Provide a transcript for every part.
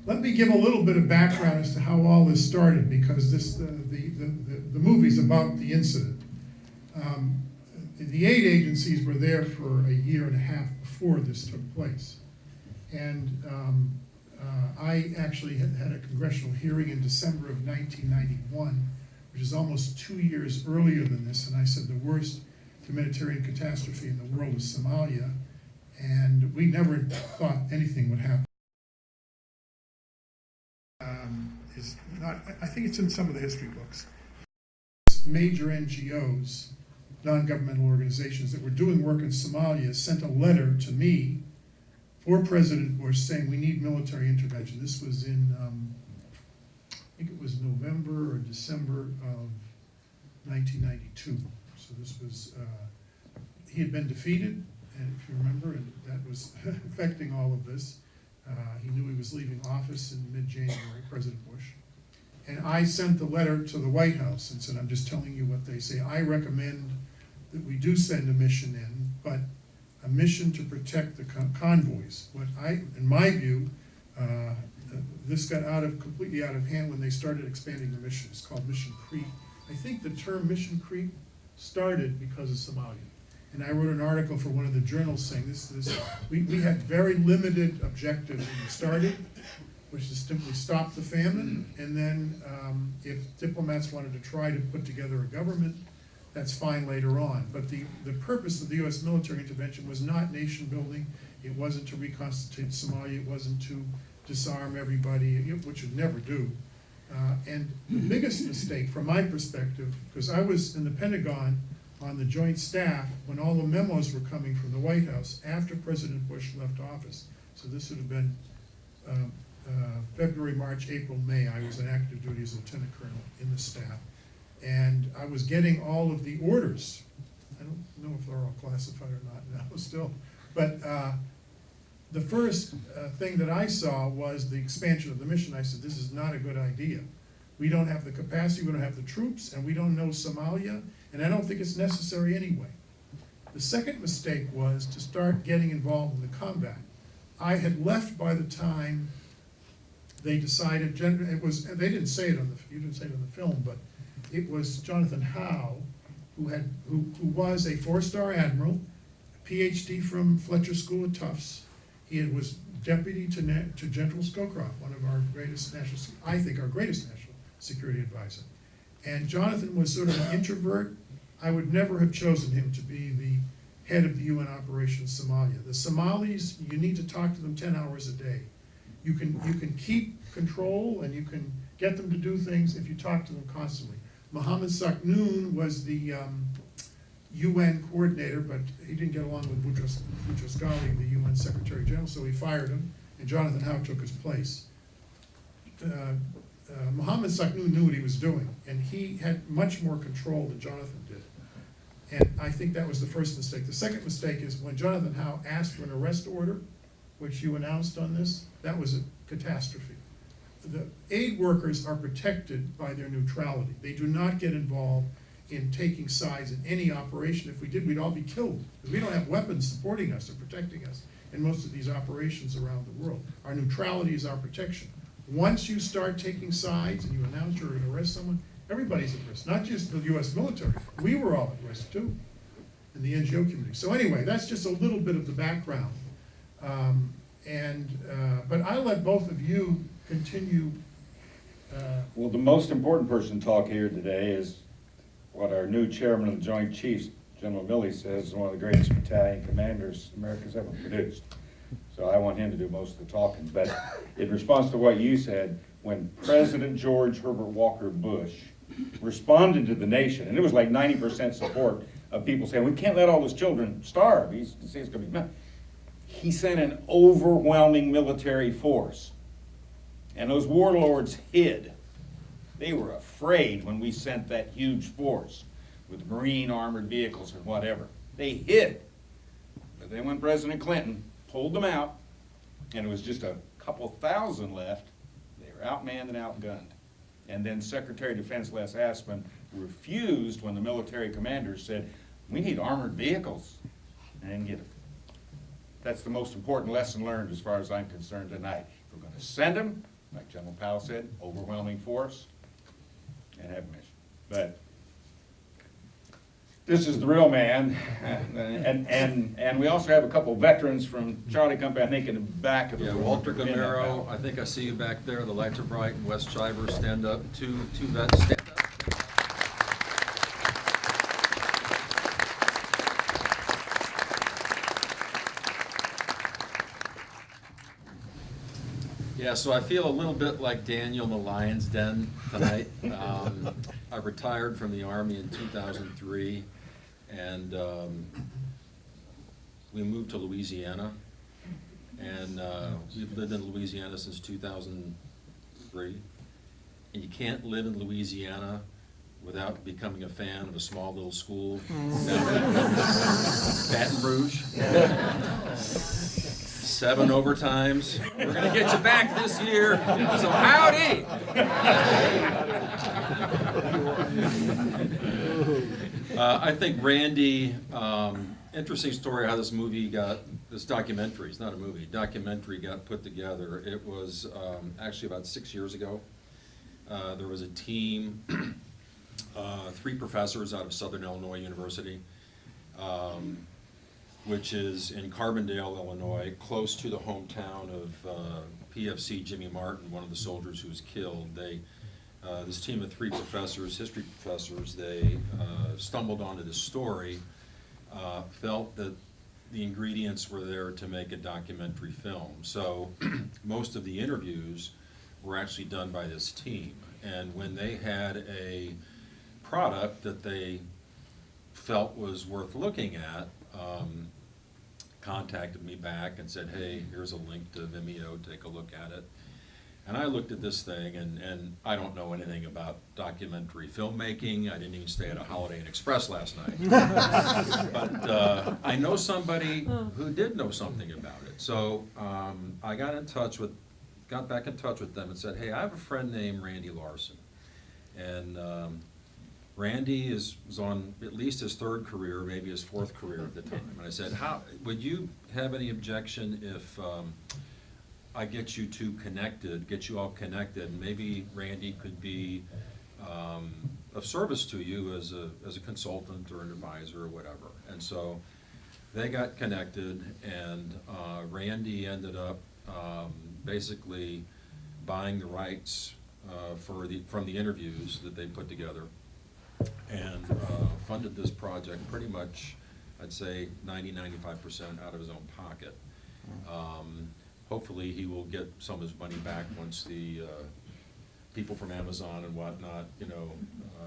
let me give a little bit of background as to how all this started, because the movie's about the incident. The aid agencies were there for a year and a half before this took place. And I actually had a congressional hearing in December of 1991, which is almost 2 years earlier than this, and I said the worst humanitarian catastrophe in the world is Somalia, and we never thought anything would happen. Is not, I think it's in some of the history books. Major NGOs, non-governmental organizations that were doing work in Somalia sent a letter to me for President Bush saying we need military intervention. This was in, I think it was November or December of 1992. So this was, he had been defeated, and if you remember, and that was affecting all of this. He knew he was leaving office in mid-January, President Bush. And I sent the letter to the White House and said, I'm just telling you what they say. I recommend that we do send a mission in, but a mission to protect the convoys. What in my view, this got completely out of hand when they started expanding the mission. It's called Mission Creep. I think the term Mission Creep started because of Somalia. And I wrote an article for one of the journals saying we had very limited objectives when we started, which is simply stop the famine, and then if diplomats wanted to try to put together a government, that's fine later on. But the purpose of the U.S. military intervention was not nation building. It wasn't to reconstitute Somalia. It wasn't to disarm everybody, which would never do. And the biggest mistake from my perspective, because I was in the Pentagon on the Joint Staff when all the memos were coming from the White House after President Bush left office. So this would have been February, March, April, May. I was on active duty as a lieutenant colonel in the staff. And I was getting all of the orders. I don't know if they're all classified or not now still. But the first thing that I saw was the expansion of the mission. I said, this is not a good idea. We don't have the capacity, we don't have the troops, and we don't know Somalia, and I don't think it's necessary anyway. The second mistake was to start getting involved in the combat. I had left by the time they decided, they didn't say it on you didn't say it on the film, but it was Jonathan Howe, who was a 4-star admiral, a PhD from Fletcher School at Tufts. He was deputy to General Scowcroft, one of our greatest I think our greatest national security advisor. And Jonathan was sort of an introvert. I would never have chosen him to be the head of the UN operation Somalia. The Somalis, you need to talk to them 10 hours a day. You can keep control and you can get them to do things if you talk to them constantly. Mohammed Saknoun was the UN coordinator, but he didn't get along with Boutros Ghali, the UN Secretary General, so he fired him, and Jonathan Howe took his place. Mohammed Saknoun knew what he was doing, and he had much more control than Jonathan did. And I think that was the first mistake. The second mistake is when Jonathan Howe asked for an arrest order, which you announced on this, that was a catastrophe. The aid workers are protected by their neutrality. They do not get involved in taking sides in any operation. If we did, we'd all be killed, because we don't have weapons supporting us or protecting us in most of these operations around the world. Our neutrality is our protection. Once you start taking sides and you announce you're going to arrest someone, everybody's at risk, not just the U.S. military. We were all at risk too, in the NGO community. So anyway, that's just a little bit of the background. But I'll let both of you continue. Well, the most important person to talk here today is what our new chairman of the Joint Chiefs, General Milley, says is one of the greatest battalion commanders America's ever produced. So I want him to do most of the talking. But in response to what you said, when President George Herbert Walker Bush responded to the nation, and it was like 90% support of people saying, we can't let all those children starve. He's going to be, he sent an overwhelming military force. And those warlords hid. They were afraid when we sent that huge force with Marine armored vehicles and whatever. They hid. But then when President Clinton pulled them out, and it was just a couple thousand left, they were outmanned and outgunned. And then Secretary of Defense Les Aspin refused when the military commanders said, we need armored vehicles, and didn't get them. That's the most important lesson learned as far as I'm concerned tonight. If we're going to send them, like General Powell said, overwhelming force, and have a mission. But this is the real man, and we also have a couple veterans from Charlie Company, I think, in the back of the room. Walter Gamero, I think I see you back there, the lights are bright, and Wes Chivers, stand up, two vets, stand up. Yeah, so I feel a little bit like Daniel in the Lion's Den tonight. I retired from the Army in 2003, and we moved to Louisiana, and we've lived in Louisiana since 2003. And you can't live in Louisiana without becoming a fan of a small little school down in Baton Rouge. 7 overtimes. We're gonna get you back this year, so howdy! I think Randy, interesting story how this documentary, it's not a movie, documentary got put together. It was actually about 6 years ago. There was a team, 3 professors out of Southern Illinois University, which is in Carbondale, Illinois, close to the hometown of PFC Jimmy Martin, one of the soldiers who was killed. This team of 3 professors, history professors, they stumbled onto this story, felt that the ingredients were there to make a documentary film. So most of the interviews were actually done by this team. And when they had a product that they felt was worth looking at, contacted me back and said, hey, here's a link to Vimeo, take a look at it. And I looked at this thing, and I don't know anything about documentary filmmaking. I didn't even stay at a Holiday Inn Express last night. But I know somebody who did know something about it. So I got back in touch with them and said, hey, I have a friend named Randy Larsen. And Randy was on at least his 3rd career, maybe his 4th career at the time. And I said, would you have any objection if I get you all connected, and maybe Randy could be of service to you as a consultant or an advisor or whatever. And so they got connected, and Randy ended up basically buying the rights from the interviews that they put together, and funded this project pretty much, I'd say 90–95% out of his own pocket. Hopefully he will get some of his money back once the people from Amazon and whatnot,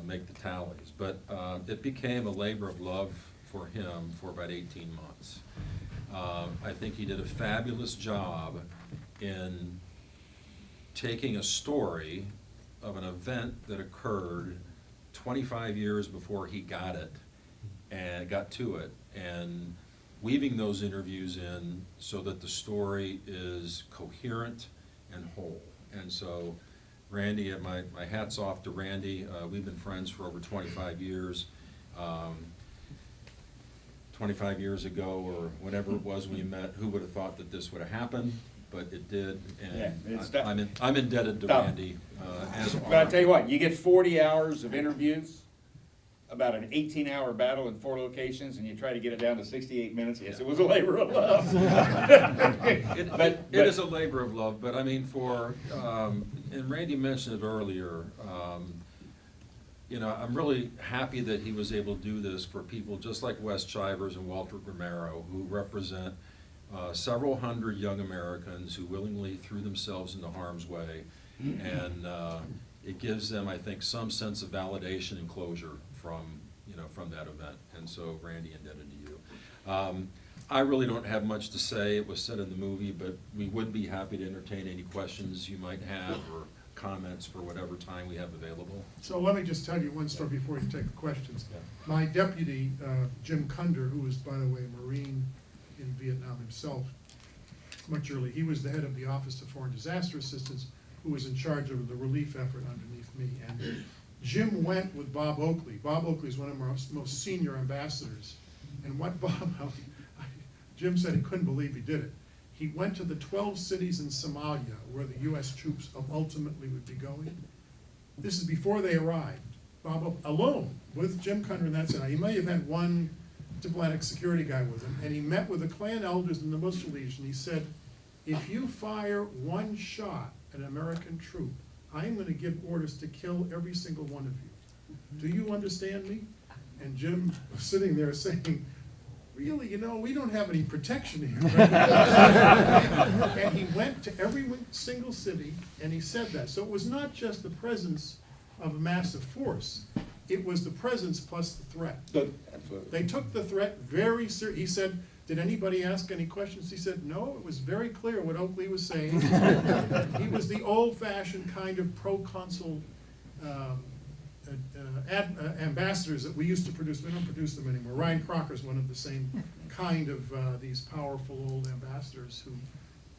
make the tallies. But it became a labor of love for him for about 18 months. I think he did a fabulous job in taking a story of an event that occurred 25 years before he got to it, and weaving those interviews in so that the story is coherent and whole. And so Randy, my hat's off to Randy. We've been friends for over 25 years. 25 years ago, or whenever it was we met, who would have thought that this would have happened? But it did, and I'm indebted to Randy. But I tell you what, you get 40 hours of interviews about an 18-hour battle in 4 locations, and you try to get it down to 68 minutes. Yes, it was a labor of love. It is a labor of love, but I mean, and Randy mentioned it earlier, I'm really happy that he was able to do this for people just like Wes Chivers and Walter Gamero, who represent several hundred young Americans who willingly threw themselves into harm's way, and it gives them, I think, some sense of validation and closure from that event. And so, Randy, indebted to you. I really don't have much to say. It was said in the movie, but we would be happy to entertain any questions you might have or comments for whatever time we have available. So let me just tell you one story before you take the questions. Yeah. My deputy, Jim Cunder, who was, by the way, a Marine in Vietnam himself, much earlier, he was the head of the Office of Foreign Disaster Assistance, who was in charge of the relief effort underneath me. And Jim went with Bob Oakley. Bob Oakley is one of our most senior ambassadors. And what Jim said he couldn't believe he did it. He went to the 12 cities in Somalia where the US troops ultimately would be going. This is before they arrived. Bob, alone, with Jim Cunner and that's it. He may have had one diplomatic security guy with him, and he met with the clan elders and the Muslims, and he said, if you fire one shot at an American troop, I'm going to give orders to kill every single one of you. Do you understand me? And Jim was sitting there saying, really, you know, we don't have any protection here. And he went to every single city, and he said that. So it was not just the presence of a massive force, it was the presence plus the threat. Absolutely. They took the threat very seriously. He said, did anybody ask any questions? He said, no, it was very clear what Oakley was saying. He was the old-fashioned kind of proconsul ambassadors that we used to produce. We don't produce them anymore. Ryan Crocker's one of the same kind of these powerful old ambassadors who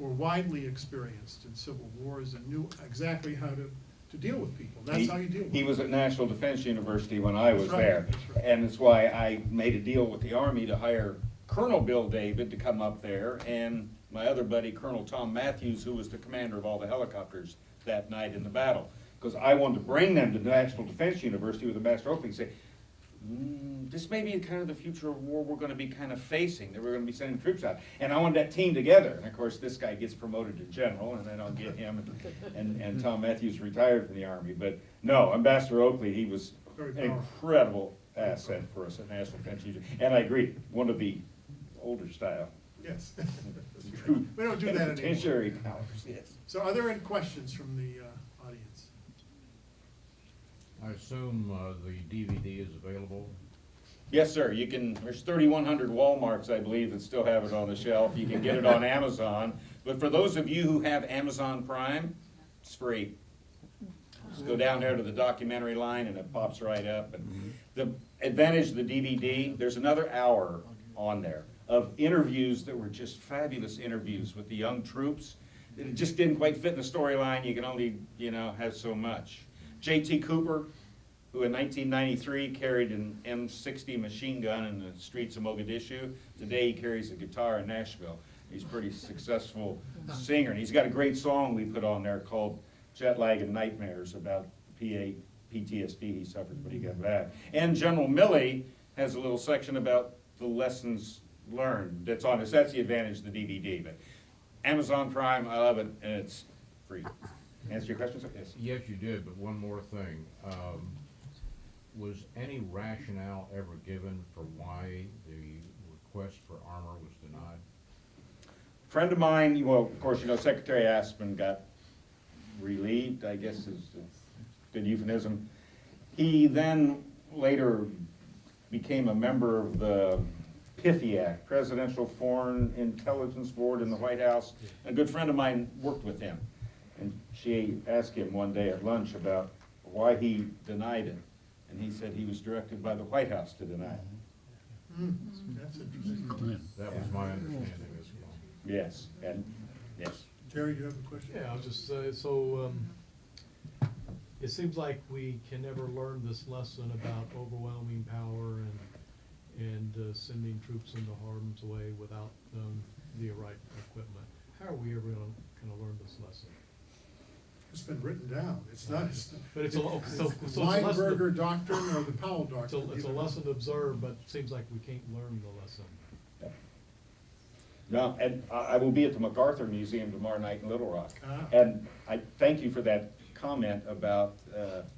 were widely experienced in civil wars and knew exactly how to deal with people. That's how you deal with He them. was at National Defense University when I was That's right, there. that's right. And that's why I made a deal with the Army to hire Colonel Bill David to come up there, and my other buddy, Colonel Tom Matthews, who was the commander of all the helicopters that night in the battle. Because I wanted to bring them to National Defense University with a master opening, say, this may be kind of the future of war we're going to be kind of facing, that we're going to be sending troops out. And I wanted that team together. And of course, this guy gets promoted to general, and then I'll get him, and Tom Matthews retired from the Army. But no, Ambassador Oakley, he was Very an powerful. incredible asset for us at National Defense University. And I agree, one of the older style. Yes. True We don't do that anymore. penitentiary powers, yes. So are there any questions from the audience? I assume the DVD is available. Yes, sir, you can, there's 3,100 Walmarts, I believe, that still have it on the shelf. You can get it on Amazon. But for those of you who have Amazon Prime, it's free. Just go down there to the documentary line and it pops right up. And the advantage of the DVD, there's another hour on there of interviews that were just fabulous interviews with the young troops. It just didn't quite fit in the storyline. You can only, have so much. J.T. Cooper, who in 1993 carried an M60 machine gun in the streets of Mogadishu. Today he carries a guitar in Nashville. He's a pretty successful singer. And he's got a great song we put on there called Jet Lag and Nightmares about PTSD he suffered when he got back. And General Milley has a little section about the lessons learned that's on us. That's the advantage of the DVD. But Amazon Prime, I love it, and it's free. Answer your question, sir? Yes. Yes, you did, but one more thing. Was any rationale ever given for why the request for armor was denied? A friend of mine, well, of course, Secretary Aspen got relieved, I guess is a good euphemism. He then later became a member of the PIFIAC, Presidential Foreign Intelligence Board in the White House. A good friend of mine worked with him. And she asked him one day at lunch about why he denied it. And he said he was directed by the White House to deny it. That's interesting. That was my understanding as well. Yes, and yes. Jerry, do you have a question? Yeah, I was just, it seems like we can never learn this lesson about overwhelming power and sending troops into harm's way without the right equipment. How are we ever gonna learn this lesson? It's been written down. It's not. But it's a lesson. Weinberger doctrine or the Powell It's a doctrine. lesson to observe, but it seems like we can't learn the lesson. No, and I will be at the MacArthur Museum tomorrow night in Little Rock. Ah. And I thank you for that comment about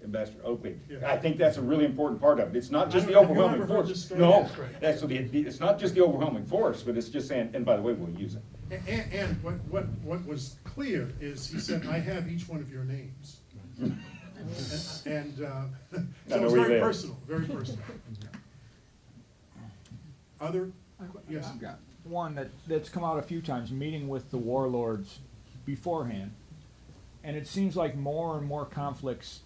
Ambassador Oakley. Yeah. I think that's a really important part of it. It's not just the Have you overwhelming ever heard force. this story? No, That's right. that's it's not just the overwhelming force, but it's just saying, and by the way, we'll use it. And what was clear is he said, I have each one of your names. And so know it's where very you live. personal, very personal. Other, yes? I've got one that's come out a few times, meeting with the warlords beforehand. And it seems like more and more conflicts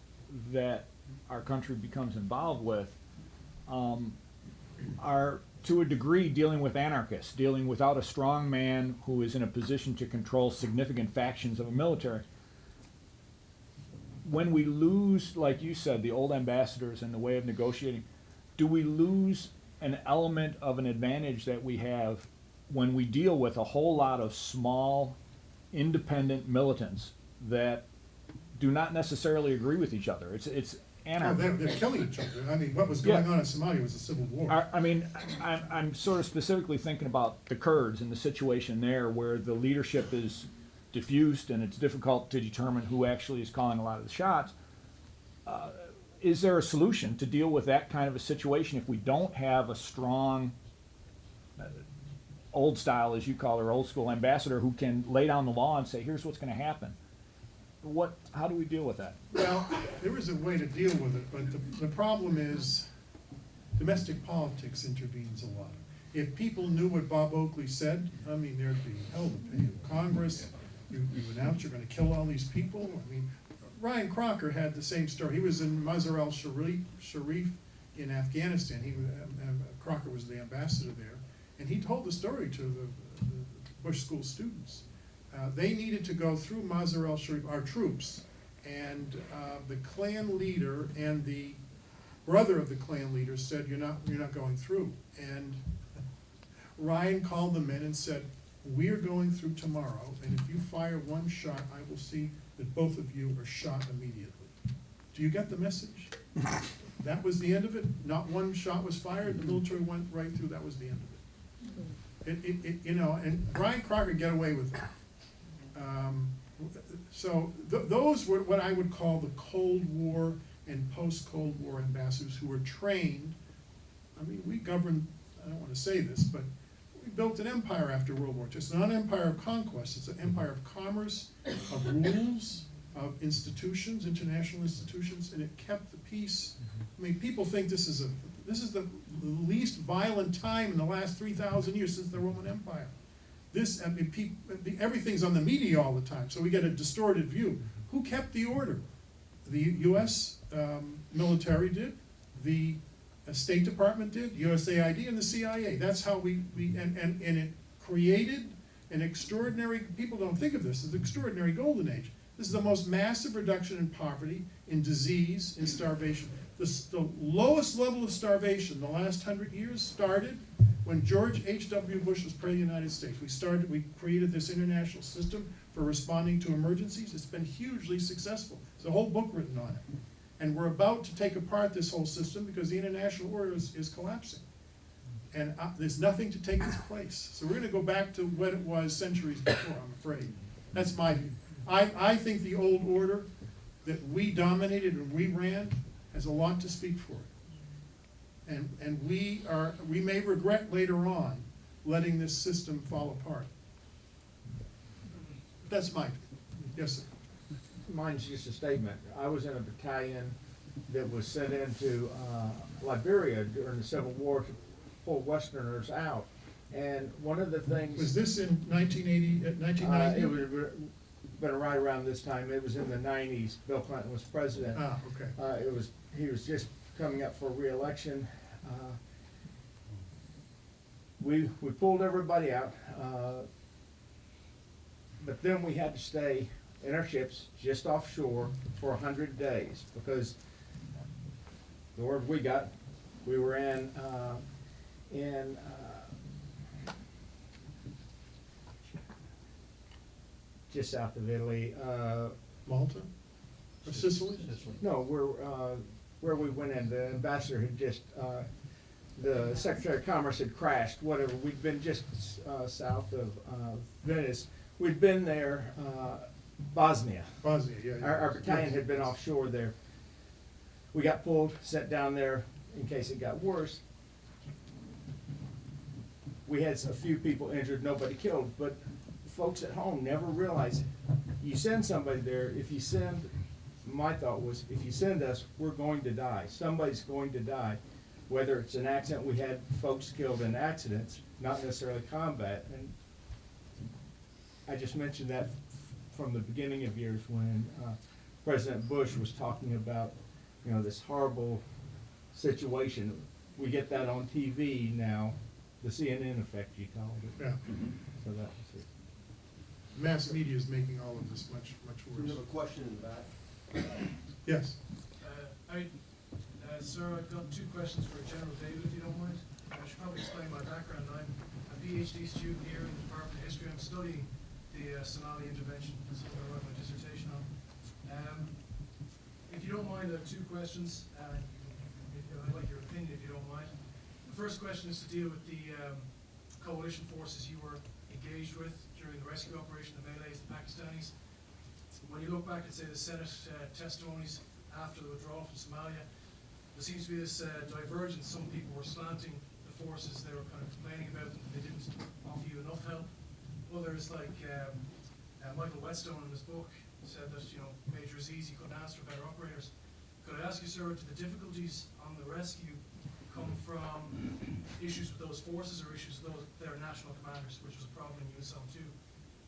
that our country becomes involved with are, to a degree, dealing with anarchists, dealing without a strong man who is in a position to control significant factions of a military. When we lose, like you said, the old ambassadors and the way of negotiating, do we lose an element of an advantage that we have when we deal with a whole lot of small, independent militants that do not necessarily agree with each other. It's Oh, anarchy. they're killing each other. I mean, what was going on in Somalia was a civil war. I mean, I'm sort of specifically thinking about the Kurds and the situation there where the leadership is diffused and it's difficult to determine who actually is calling a lot of the shots. Is there a solution to deal with that kind of a situation if we don't have a strong, old style, as you call her, old school ambassador who can lay down the law and say, here's what's going to happen? How do we deal with that? Well, there is a way to deal with it, but the problem is domestic politics intervenes a lot. If people knew what Bob Oakley said, I mean, there'd be hell to pay in Congress. You announce you're going to kill all these people. I mean, Ryan Crocker had the same story. He was in Mazar al-Sharif in Afghanistan. Crocker was the ambassador there, and he told the story to the Bush School students. They needed to go through Mazar al-Sharif, our troops, and the Klan leader and the brother of the Klan leader said, you're not going through. And Ryan called them in and said, we're going through tomorrow, and if you fire one shot, I will see that both of you are shot immediately. Do you get the message? That was the end of it. Not one shot was fired. The military went right through. That was the end of it. You know, and Ryan Crocker get away with it. Those were what I would call the Cold War and post-Cold War ambassadors who were trained. I mean, we governed, I don't want to say this, but we built an empire after World War II. It's not an empire of conquest, it's an empire of commerce, of rules, of institutions, international institutions, and it kept the peace. I mean, people think this is the least violent time in the last 3,000 years since the Roman Empire. I mean, everything's on the media all the time, so we get a distorted view. Who kept the order? The U.S. Military did, the State Department did, USAID, and the CIA. That's how and it created an extraordinary, people don't think of this as an extraordinary golden age. This is the most massive reduction in poverty, in disease, in starvation. The lowest level of starvation in the last 100 years started when George H.W. Bush was President of the United States. We created this international system for responding to emergencies. It's been hugely successful. There's a whole book written on it. And we're about to take apart this whole system because the international order is collapsing. And there's nothing to take its place. So we're going to go back to what it was centuries before, I'm afraid. That's my view. I think the old order that we dominated and we ran has a lot to speak for it. And we may regret later on letting this system fall apart. That's my view. Yes, sir. Mine's just a statement. I was in a battalion that was sent into Liberia during the Civil War to pull Westerners out. And one of the things... Was this in 1990? It would have been right around this time. It was in the 90s. Bill Clinton was president. Ah, okay. He was just coming up for re-election. We pulled everybody out, but then we had to stay in our ships just offshore for 100 days because the word we got, we were in just south of Italy. Malta? Or Sicily? No, where we went in, the ambassador had just, the Secretary of Commerce had crashed, whatever. We'd been just south of Venice. We'd been there, Bosnia. Bosnia, yeah. Our battalion had been offshore there. We got pulled, sent down there in case it got worse. We had a few people injured, nobody killed, but folks at home never realize it. You send somebody there, if you send, my thought was, if you send us, we're going to die. Somebody's going to die. Whether it's an accident, we had folks killed in accidents, not necessarily combat. And I just mentioned that from the beginning of years when President Bush was talking about, this horrible situation. We get that on TV now, the CNN effect you called it. Yeah. So that was it. Mass media is making all of this much We have worse. a question in the back. Yes. Sir, I've got two questions for General David, if you don't mind. I should probably explain my background. I've PhD student here in the Department of History. I'm studying the Somali intervention. That's what I wrote my dissertation on. If you don't mind, I have two questions. I'd like your opinion if you don't mind. The first question is to deal with the coalition forces you were engaged with during the rescue operation, the Malays, the Pakistanis. When you look back at, say, the Senate testimonies after the withdrawal from Somalia, there seems to be this divergence. Some people were slanting the forces. They were kind of complaining about them. They didn't offer you enough help. Others, like Michael Whetstone in his book, said that, you know, Major Aziz, he couldn't ask for better operators. Could I ask you, sir, do the difficulties on the rescue come from issues with those forces or issues with their national commanders, which was a problem in USOM too?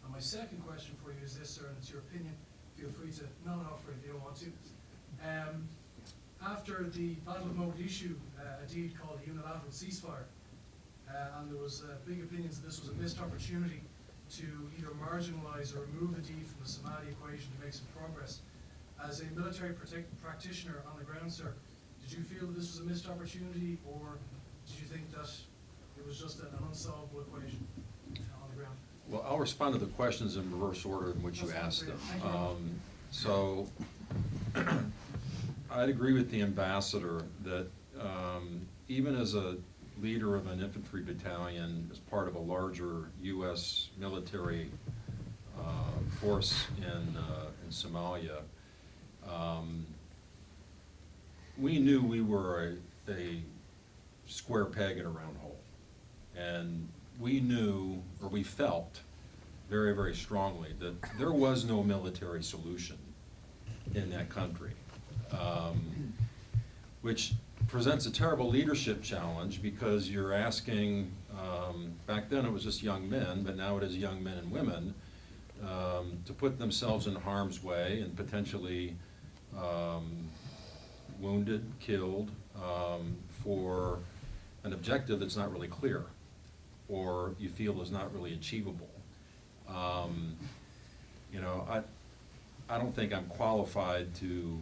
And my second question for you is this, sir, and it's your opinion. Feel free to not offer it if you don't want to. After the Battle of Mogadishu, a deed called a unilateral ceasefire, and there was big opinions that this was a missed opportunity to either marginalize or remove the deed from the Somali equation to make some progress. As a military practitioner on the ground, sir, did you feel that this was a missed opportunity, or did you think that it was just an unsolvable equation on the ground? Well, I'll respond to the questions in reverse order in which you asked them. So I'd agree with the ambassador that even as a leader of an infantry battalion, as part of a larger U.S. military force in Somalia, we knew we were a square peg in a round hole. And we knew, or we felt very, very strongly that there was no military solution in that country, which presents a terrible leadership challenge because you're asking, back then it was just young men, but now it is young men and women, to put themselves in harm's way and potentially wounded, killed, for an objective that's not really clear or you feel is not really achievable. You know, I don't think I'm qualified to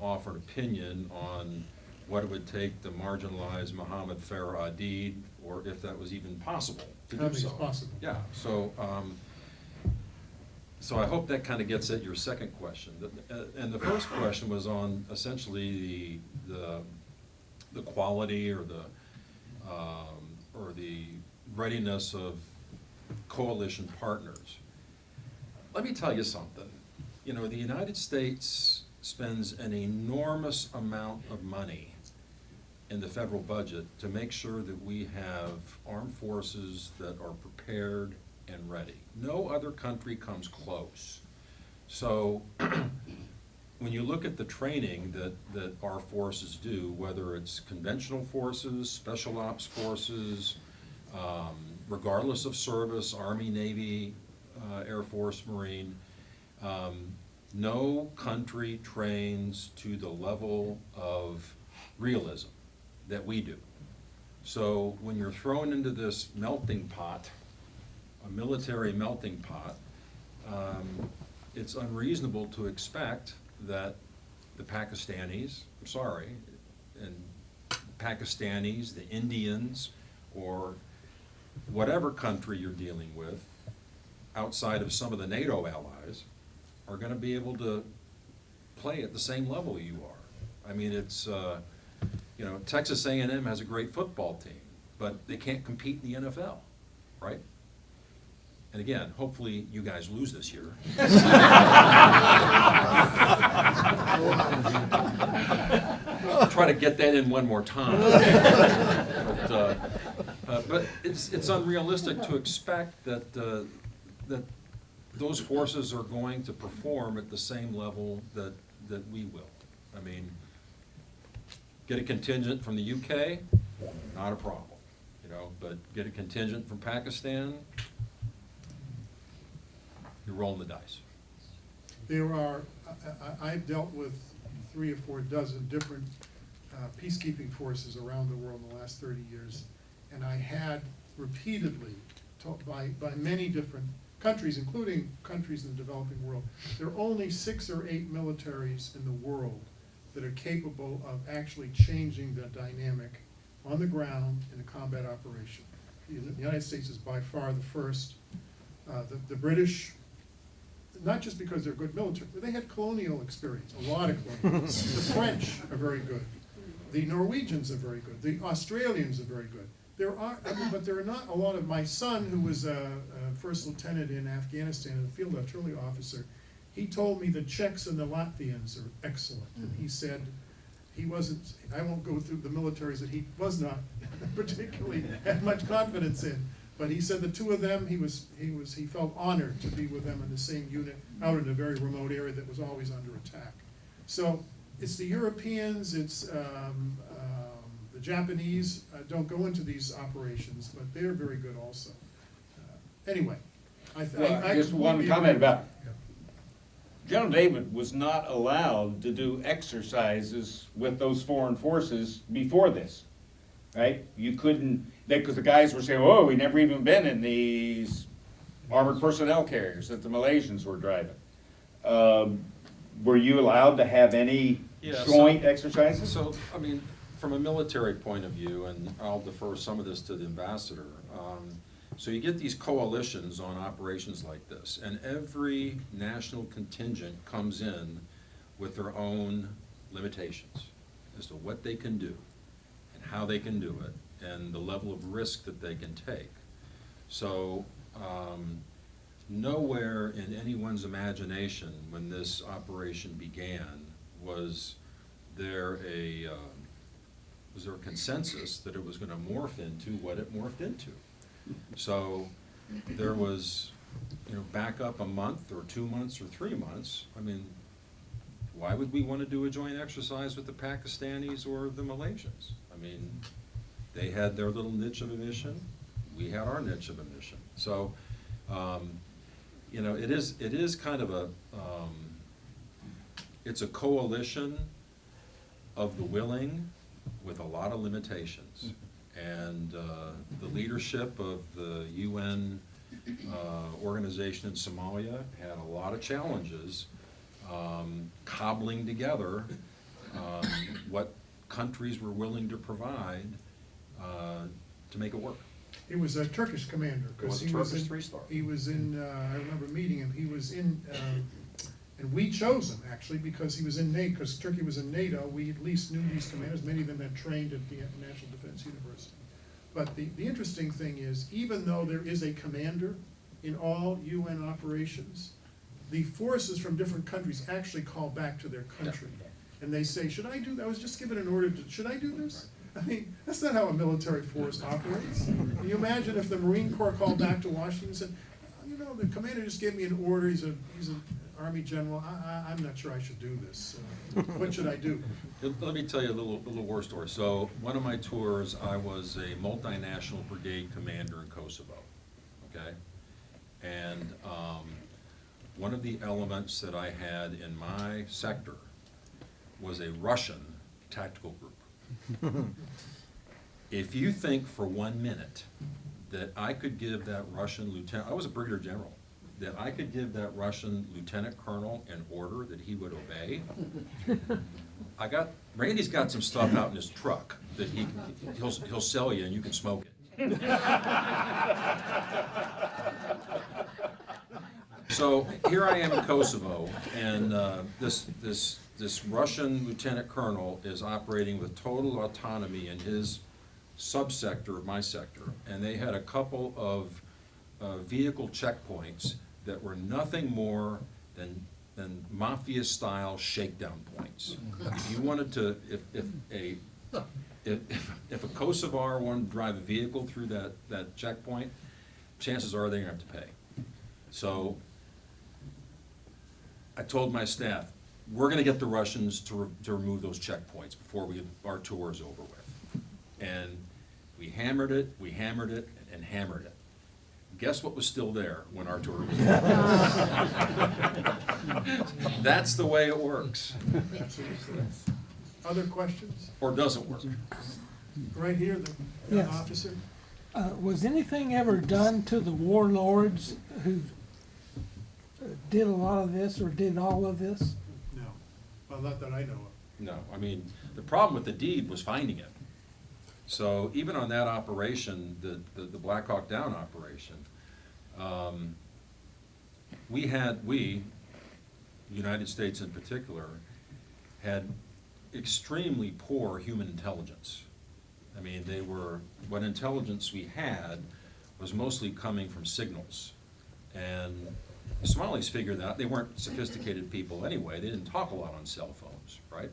offer an opinion on what it would take to marginalize Mohammed Farah Adid, or if that was even possible to do so. I think it's possible. Yeah, so so I hope that kind of gets at your second question. And the first question was on essentially the quality or the readiness of coalition partners. Let me tell you something. You know, the United States spends an enormous amount of money in the federal budget to make sure that we have armed forces that are prepared and ready. No other country comes close. So when you look at the training that our forces do, whether it's conventional forces, special ops forces, regardless of service, Army, Navy, Air Force, Marine, no country trains to the level of realism that we do. So when you're thrown into this melting pot, a military melting pot, it's unreasonable to expect that the Pakistanis, the Indians, or whatever country you're dealing with, outside of some of the NATO allies, are going to be able to play at the same level you are. I mean, it's, you know, Texas A&M has a great football team, but they can't compete in the NFL, right? And again, hopefully you guys lose this year. Try to get that in one more time. But it's unrealistic to expect that that those forces are going to perform at the same level that we will. I mean, get a contingent from the UK, not a problem, you know, but get a contingent from Pakistan, you're rolling the dice. There are, I've dealt with 3 or 4 dozen different peacekeeping forces around the world in the last 30 years, and I had repeatedly, by many different countries, including countries in the developing world, there are only 6 or 8 militaries in the world that are capable of actually changing the dynamic on the ground in a combat operation. The United States is by far the first. The British, not just because they're good military, but they had colonial experience, a lot of colonial. The French are very good. The Norwegians are very good. The Australians are very good. But there are not a lot of, my son, who was a first lieutenant in Afghanistan, and a field artillery officer, he told me the Czechs and the Latvians are excellent. And he said he wasn't, I won't go through the militaries that he was not particularly had much confidence in. But he said the two of them, he felt honored to be with them in the same unit out in a very remote area that was always under attack. So it's the Europeans, it's the Japanese don't go into these operations, but they're very good also. Anyway, I Just one completely comment agree. about, General David was not allowed to do exercises with those foreign forces before this, right? You couldn't, because the guys were saying, oh, we never even been in these armored personnel carriers that the Malaysians were driving. Were you allowed to have any Yeah, joint exercises? So, I mean, from a military point of view, and I'll defer some of this to the ambassador, so you get these coalitions on operations like this, and every national contingent comes in with their own limitations as to what they can do and how they can do it and the level of risk that they can take. So nowhere in anyone's imagination when this operation began was there a consensus that it was going to morph into what it morphed into. So there was, back up a month or 2 months or 3 months. I mean, why would we want to do a joint exercise with the Pakistanis or the Malaysians? I mean, they had their little niche of a mission. We had our niche of a mission. So, it is kind of it's a coalition of the willing with a lot of limitations. And the leadership of the UN organization in Somalia had a lot of challenges cobbling together what countries were willing to provide to make it work. He was a Turkish commander. It was a he was Turkish in- three-star. He was in, I remember meeting him, he was in, and we chose him actually because he was in NATO, because Turkey was in NATO. We at least knew these commanders. Many of them had trained at the National Defense University. But the interesting thing is, even though there is a commander in all UN operations, the forces from different countries actually call back to their country. And they say, should I do that? I was just given an order should I do this? I mean, that's not how a military force operates. Can you imagine if the Marine Corps called back to Washington and said, the commander just gave me an order, he's an Army general, I'm not sure I should do this. What should I do? Let me tell you a little war story. So one of my tours, I was a multinational brigade commander in Kosovo, okay? And one of the elements that I had in my sector was a Russian tactical group. If you think for 1 minute that I could give that Russian lieutenant, I was a brigadier general, that I could give that Russian lieutenant colonel an order that he would obey. Randy's got some stuff out in his truck that he'll sell you and you can smoke it. So here I am in Kosovo, and this Russian lieutenant colonel is operating with total autonomy in his subsector of my sector, and they had a couple of vehicle checkpoints that were nothing more than mafia-style shakedown points. If you wanted to, if a Kosovar wanted to drive a vehicle through that checkpoint, chances are they're gonna have to pay. So I told my staff, we're gonna get the Russians to remove those checkpoints before our tour is over with. And we hammered it, and hammered it. Guess what was still there when our tour was over? That's the way it works, Other questions? or doesn't work. Right here, the Yes. officer. Was anything ever done to the warlords who did a lot of this or did all of this? No, well, not that I know of. No, I mean, the problem with the deed was finding it. So even on that operation, the Black Hawk Down operation, we, United States in particular, had extremely poor human intelligence. I mean, what intelligence we had was mostly coming from signals. And the Somalis figured out, they weren't sophisticated people anyway, they didn't talk a lot on cell phones, right?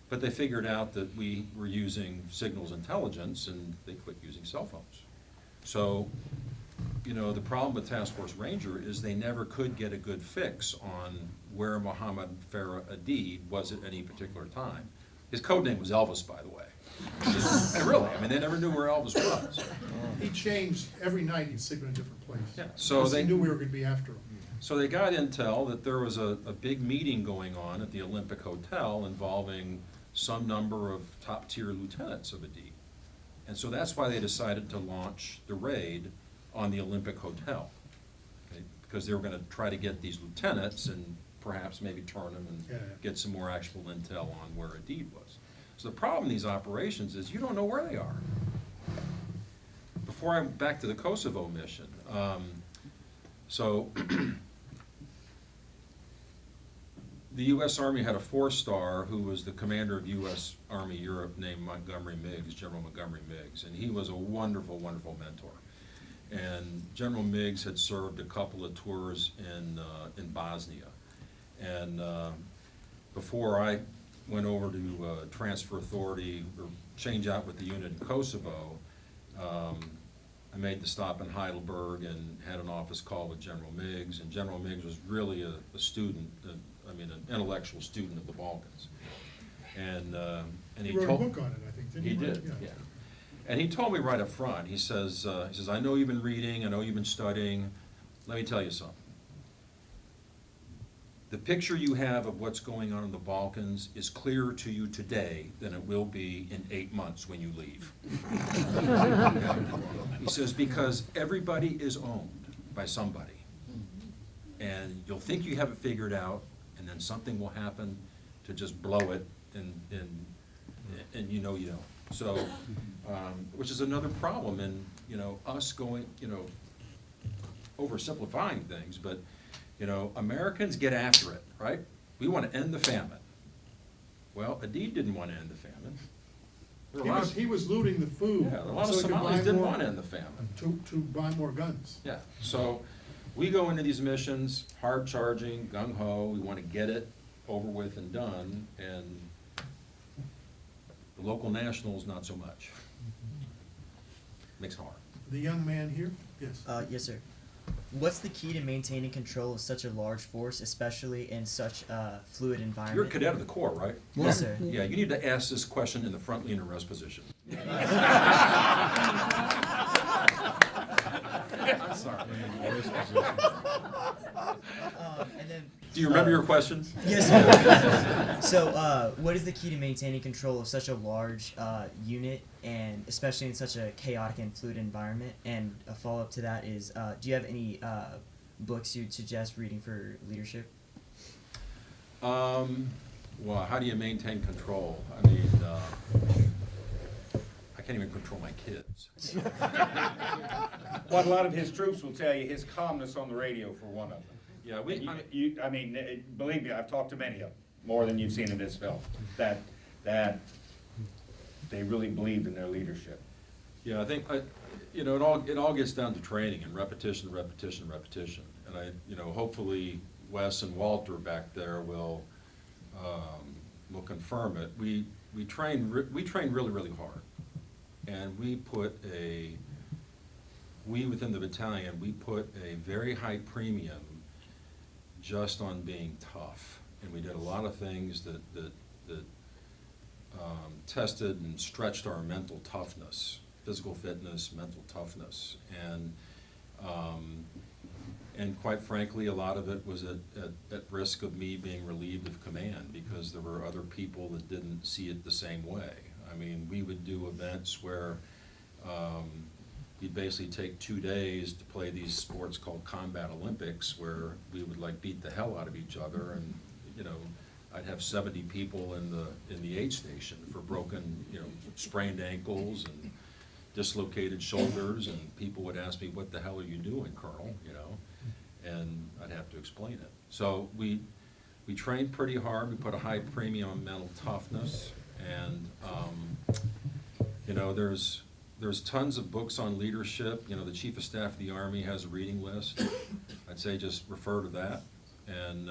But they figured out that we were using signals intelligence, and they quit using cell phones. So, you know, the problem with Task Force Ranger is they never could get a good fix on where Mohammed Farah Adid was at any particular time. His code name was Elvis, by the way. And really, I mean, they never knew where Elvis was. He changed, every night he'd sleep in a different place. Yeah, so Because they he knew we were gonna be after him. So they got intel that there was a big meeting going on at the Olympic Hotel involving some number of top-tier lieutenants of Adid. And so that's why they decided to launch the raid on the Olympic Hotel. Okay? Because they were gonna try to get these lieutenants and perhaps maybe turn them and Yeah. get some more actual intel on where Adid was. So the problem in these operations is you don't know where they are. Before I'm back to the Kosovo mission, so the U.S. Army had a 4-star who was the commander of U.S. Army Europe named Montgomery Meigs, General Montgomery Meigs, and he was a wonderful, wonderful mentor. And General Meigs had served a couple of tours in Bosnia. And before I went over to transfer authority or change out with the unit in Kosovo, I made the stop in Heidelberg and had an office call with General Meigs, and General Meigs was really a student, an intellectual student of the Balkans. And He he wrote a told book on it, I think, didn't he? he did, yeah. And he told me right up front, he says, I know you've been reading, I know you've been studying, let me tell you something. The picture you have of what's going on in the Balkans is clearer to you today than it will be in 8 months when you leave. He says, because everybody is owned by somebody. And you'll think you have it figured out, and then something will happen to just blow it, and you know you don't. So, which is another problem in, you know, us going, you know, oversimplifying things, but, you know, Americans get after it, right? We want to end the famine. Well, Adid didn't want to end the famine. There were a lot of- He was looting the food. Yeah, a lot of so he could buy Somalis didn't more- want to end the famine. To buy more guns. Yeah, so we go into these missions, hard charging, gung ho, we want to get it over with and done, and the local nationals, not so much. Makes it hard. The young man here, yes. Yes, sir. What's the key to maintaining control of such a large force, especially in such a fluid environment? You're a cadet of the Corps, right? Yes, sir. Yeah, you need to ask this question in the front lean and rest position. I'm sorry. And then. Do you remember your question? Yes, sir. So, what is the key to maintaining control of such a large unit, and especially in such a chaotic and fluid environment? And a follow-up to that is, do you have any books you'd suggest reading for leadership? Well, how do you maintain control? I mean, I can't even control my kids. What a lot of his troops will tell you, his calmness on the radio for one of them. Yeah, I mean, believe me, I've talked to many of them, more than you've seen in this film, that they really believed in their leadership. Yeah, I think, you know, it all gets down to training and repetition, repetition, repetition. And you know, hopefully Wes and Walter back there will confirm it. We train really, really hard. And we within the battalion, we put a very high premium just on being tough. And we did a lot of things that tested and stretched our mental toughness, physical fitness, mental toughness. And quite frankly, a lot of it was at risk of me being relieved of command because there were other people that didn't see it the same way. I mean, we would do events where you'd basically take 2 days to play these sports called combat Olympics, where we would like beat the hell out of each other, and you know, I'd have 70 people in the aid station for broken, sprained ankles and dislocated shoulders, and people would ask me, "What the hell are you doing, Colonel?" And I'd have to explain it. So we trained pretty hard. We put a high premium on mental toughness, and there's tons of books on leadership. The Chief of Staff of the Army has a reading list. I'd say just refer to that and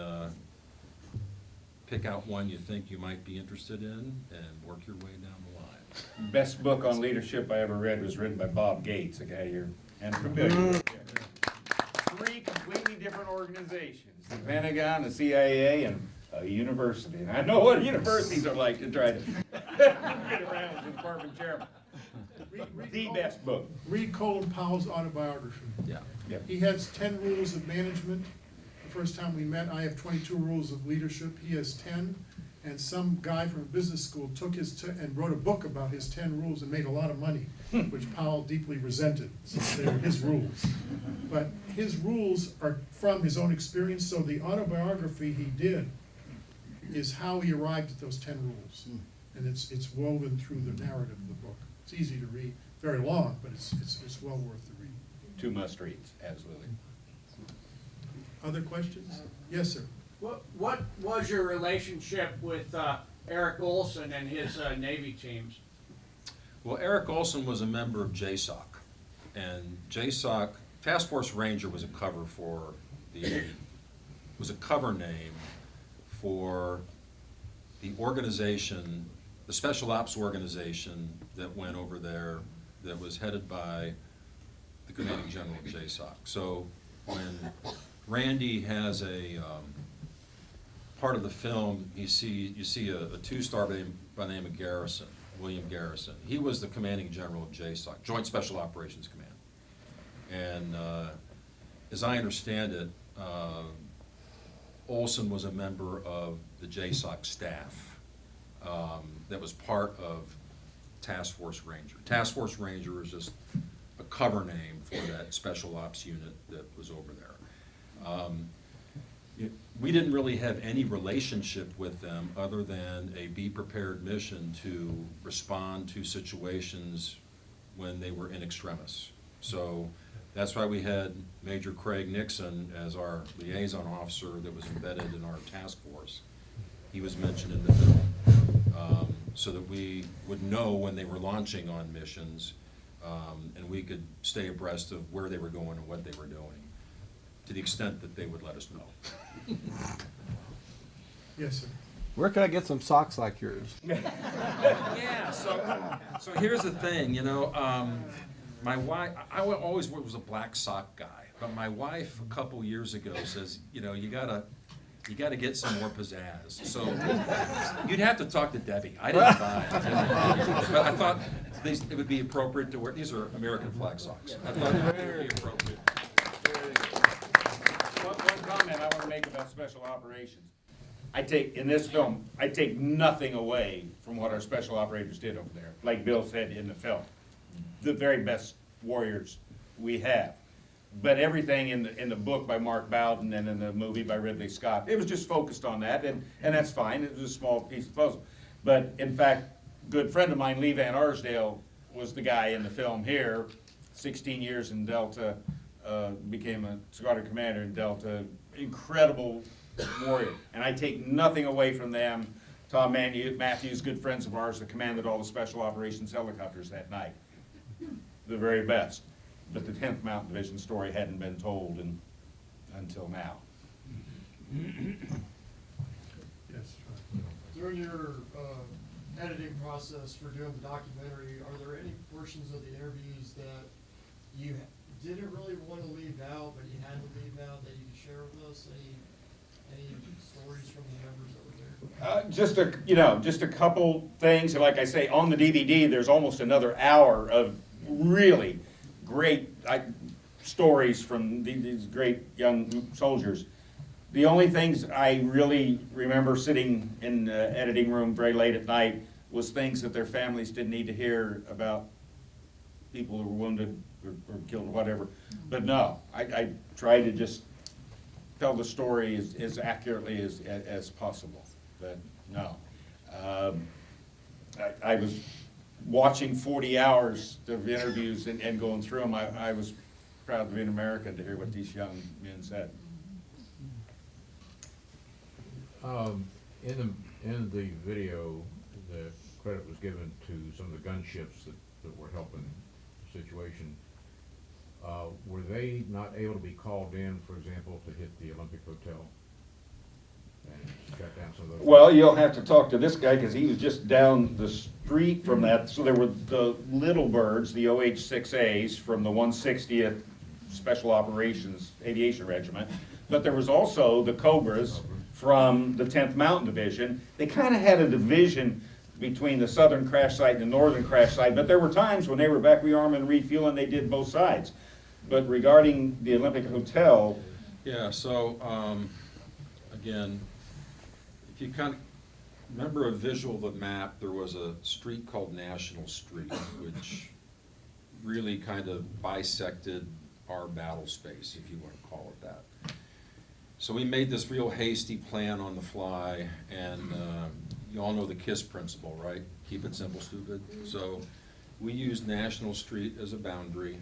pick out one you think you might be interested in and work your way down the line. Best book on leadership I ever read was written by Bob Gates, a guy you're familiar with. 3 completely different organizations, the Pentagon, the CIA, and a university. And I know what universities are like to try to get around as a department chairman. The best book. Read Colin Powell's autobiography. Yeah. Yep. He has 10 rules of management. The first time we met, I have 22 rules of leadership. He has 10. And some guy from a business school took and wrote a book about his 10 rules and made a lot of money, which Powell deeply resented, since they were his rules. But his rules are from his own experience, so the autobiography he did is how he arrived at those 10 rules. And it's woven through the narrative of the book. It's easy to read, very long, but it's well worth the read. 2 must-reads, absolutely. Other questions? Yes, sir. What was your relationship with Eric Olson and his Navy teams? Well, Eric Olson was a member of JSOC, and JSOC, Task Force Ranger was a cover name for the organization, the Special Ops organization that went over there, that was headed by the commanding general of JSOC. So when Randy has a part of the film, you see a 2-star by the name of Garrison, William Garrison. He was the commanding general of JSOC, Joint Special Operations Command. And as I understand it, Olson was a member of the JSOC staff that was part of Task Force Ranger. Task Force Ranger is just a cover name for that special ops unit that was over there. We didn't really have any relationship with them other than a be prepared mission to respond to situations when they were in extremis. So that's why we had Major Craig Nixon as our liaison officer that was embedded in our task force. He was mentioned in the film so that we would know when they were launching on missions, and we could stay abreast of where they were going and what they were doing, to the extent that they would let us know. Yes, sir. Where can I get some socks like yours? Yeah, so here's the thing, my wife, I always was a black sock guy, but my wife a couple years ago says, you gotta get some more pizzazz. So you'd have to talk to Debbie. I didn't buy it. But I thought it would be appropriate to wear, these are American flag socks. I thought it would be appropriate. One comment I want to make about special operations. In this film, I take nothing away from what our special operators did over there. Like Bill said in the film, the very best warriors we have. But everything in the book by Mark Bowden and in the movie by Ridley Scott, it was just focused on that, and that's fine. It was a small piece of puzzle. But in fact, a good friend of mine, Lee Van Arsdale, was the guy in the film here, 16 years in Delta, became a squadron commander in Delta, incredible warrior. And I take nothing away from them. Tom Matthews, good friends of ours that commanded all the special operations helicopters that night. The very best. But the 10th Mountain Division story hadn't been told until now. Yes. During your editing process for doing the documentary, are there any portions of the interviews that you didn't really want to leave out, but you had to leave out that you could share with us? Any stories from the members that were there? Just a couple things. Like I say, on the DVD, there's almost another hour of really great stories from these great young soldiers. The only things I really remember sitting in the editing room very late at night was things that their families didn't need to hear about people who were wounded or killed or whatever. But no, I try to just tell the story as accurately as possible. but no. I was watching 40 hours of interviews and going through them. I was proud to be an American to hear what these young men said. In the video, the credit was given to some of the gunships that were helping the situation. Were they not able to be called in, for example, to hit the Olympic Hotel and shut down some of those? Well, you'll have to talk to this guy because he was just down the street from that. So there were the little birds, the OH-6As from the 160th Special Operations Aviation Regiment, but there was also the Cobras from the 10th Mountain Division. They kind of had a division between the southern crash site and the northern crash site, but there were times when they were back rearming and refueling, they did both sides. But regarding the Olympic Hotel, Yeah, so, again, if you kind of remember a visual of the map, there was a street called National Street, which really kind of bisected our battle space, if you want to call it that. So we made this real hasty plan on the fly, and you all know the KISS principle, right? Keep it simple, stupid. So we used National Street as a boundary.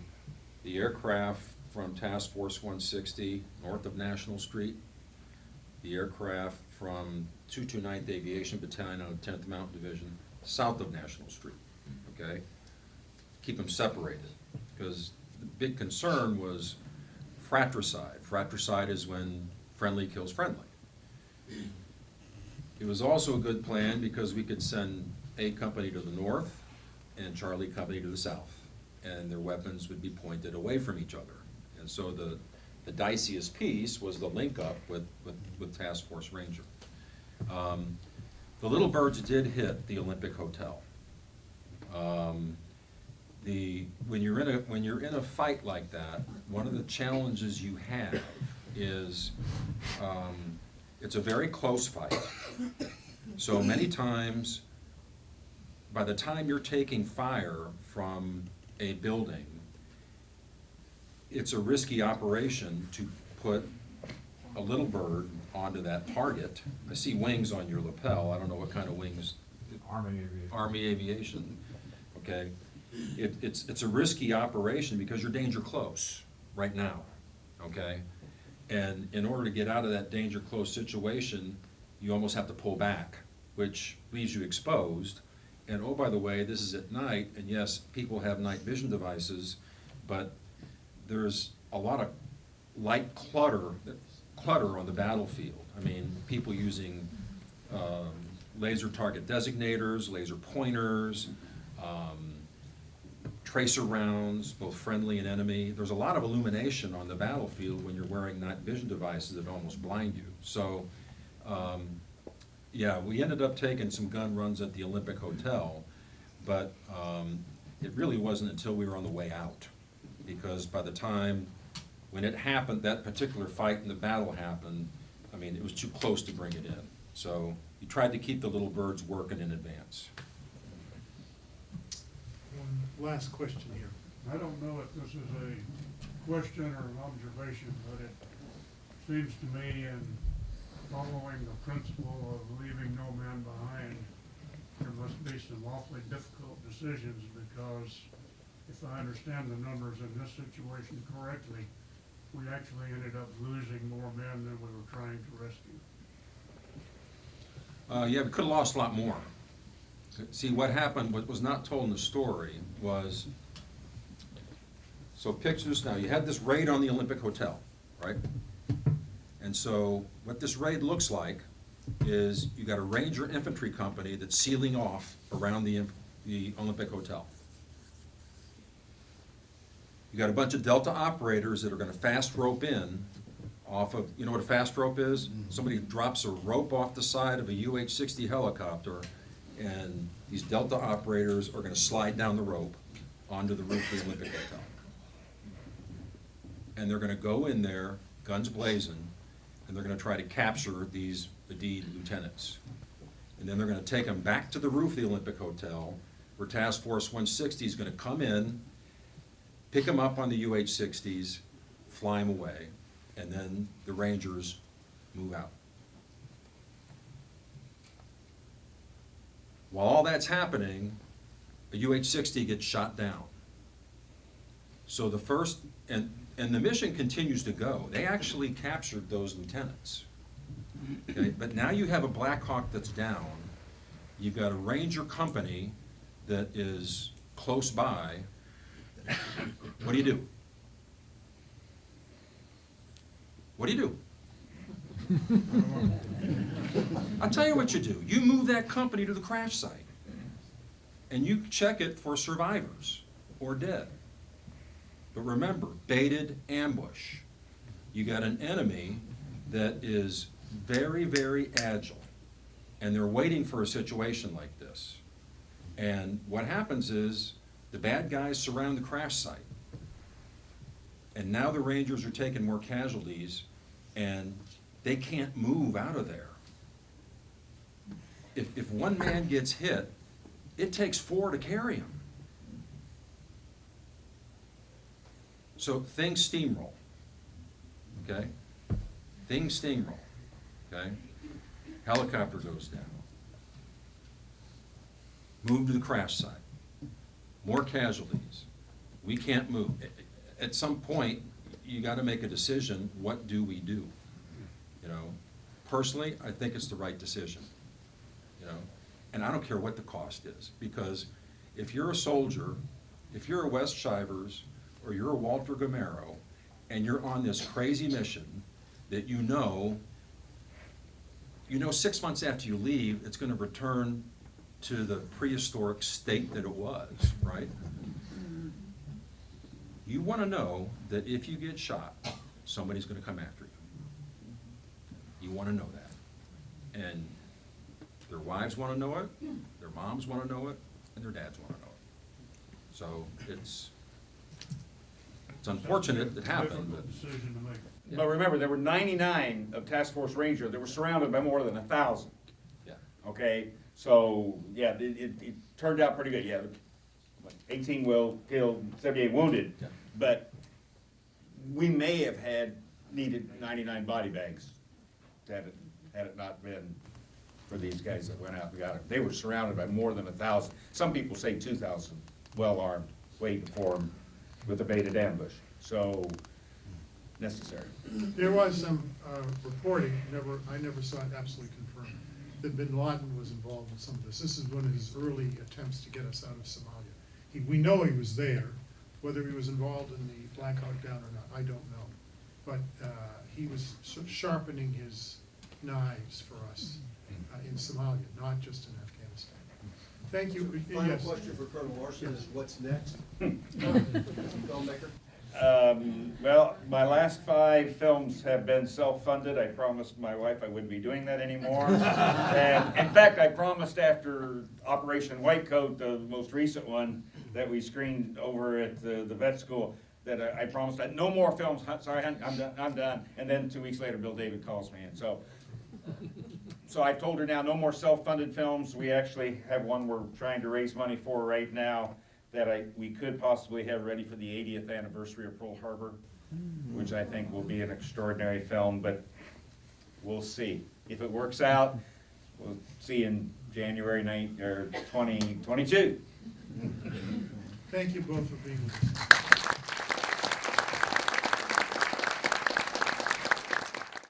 The aircraft from Task Force 160 north of National Street, the aircraft from 229th Aviation Battalion out of 10th Mountain Division south of National Street, okay? Keep them separated, because the big concern was fratricide. Fratricide is when friendly kills friendly. It was also a good plan because we could send A Company to the north and Charlie Company to the south, and their weapons would be pointed away from each other. And so the diciest piece was the link up with Task Force Ranger. The little birds did hit the Olympic Hotel. When you're in a fight like that, one of the challenges you have is it's a very close fight. So many times, by the time you're taking fire from a building, it's a risky operation to put a little bird onto that target. I see wings on your lapel. I don't know what kind of wings. Army Aviation. Army Aviation, okay? It's a risky operation because you're danger close right now, okay? And in order to get out of that danger close situation, you almost have to pull back, which leaves you exposed. And oh, by the way, this is at night, and yes, people have night vision devices, but there's a lot of light clutter on the battlefield. I mean, people using laser target designators, laser pointers, tracer rounds, both friendly and enemy. There's a lot of illumination on the battlefield when you're wearing night vision devices that almost blind you. So, yeah, we ended up taking some gun runs at the Olympic Hotel, but it really wasn't until we were on the way out. Because by the time, when it happened, that particular fight and the battle happened, I mean, it was too close to bring it in. So you tried to keep the little birds working in advance. One last question here. I don't know if this is a question or an observation, but it seems to me in following the principle of leaving no man behind, there must be some awfully difficult decisions, because if I understand the numbers in this situation correctly, we actually ended up losing more men than we were trying to rescue. Yeah, we could have lost a lot more. See, what happened, what was not told in the story was, so pictures, now you had this raid on the Olympic Hotel, right? And so what this raid looks like is you got a Ranger infantry company that's sealing off around the Olympic Hotel. You got a bunch of Delta operators that are gonna fast rope in off of, you know what a fast rope is? Somebody drops a rope off the side of a UH-60 helicopter, and these Delta operators are gonna slide down the rope onto the roof of the Olympic Hotel. And they're gonna go in there, guns blazing, and they're gonna try to capture these Adid lieutenants. And then they're gonna take them back to the roof of the Olympic Hotel, where Task Force 160 is gonna come in, pick them up on the UH-60s, fly them away, and then the Rangers move out. While all that's happening, a UH-60 gets shot down. So the first, and the mission continues to go. They actually captured those lieutenants. Okay, but now you have a Black Hawk that's down. You've got a Ranger company that is close by. What do you do? What do you do? I'll tell you what you do. You move that company to the crash site, and you check it for survivors or dead. But remember, baited ambush. You got an enemy that is very, very agile, and they're waiting for a situation like this. And what happens is the bad guys surround the crash site. And now the Rangers are taking more casualties, and they can't move out of there. If one man gets hit, it takes 4 to carry him. So things steamroll, okay? Things steamroll, okay? Helicopter goes down. Move to the crash site. More casualties. We can't move. At some point, you gotta make a decision, what do we do? You know, personally, I think it's the right decision, you know? And I don't care what the cost is, because if you're a soldier, if you're a West Shivers, or you're a Walter Gamero, and you're on this crazy mission that you know 6 months after you leave, it's gonna return to the prehistoric state that it was, right? You wanna know that if you get shot, somebody's gonna come after you. You wanna know that. And their wives wanna know it, their moms wanna know it, and their dads wanna know it. So it's unfortunate it happened, but. Difficult decision to make. But remember, there were 99 of Task Force Ranger that were surrounded by more than 1,000. Yeah. Okay, so, yeah, it turned out pretty good, yeah. 18 well killed, 78 wounded. Yeah. But we may have needed 99 body bags had it not been for these guys that went out and got it. They were surrounded by more than 1,000. Some people say 2,000, well-armed, waiting for them with a baited ambush. So, necessary. There was some reporting, I never saw it absolutely confirmed, that bin Laden was involved in some of this. This is one of his early attempts to get us out of Somalia. We know he was there. Whether he was involved in the Black Hawk Down or not, I don't know. But he was sort of sharpening his knives for us in Somalia, not just in Afghanistan. Thank you. Final Yes. question for Colonel Larsen is what's next? Filmmaker? Well, my last 5 films have been self-funded. I promised my wife I wouldn't be doing that anymore. And in fact, I promised after Operation White Coat, the most recent one that we screened over at the vet school, that I promised that no more films. Sorry, I'm done. And then 2 weeks later, Bill David calls me in. So I told her now, no more self-funded films. We actually have one we're trying to raise money for right now that we could possibly have ready for the 80th anniversary of Pearl Harbor, which I think will be an extraordinary film, but we'll see. If it works out, we'll see in January 2022. Thank you both for being with us.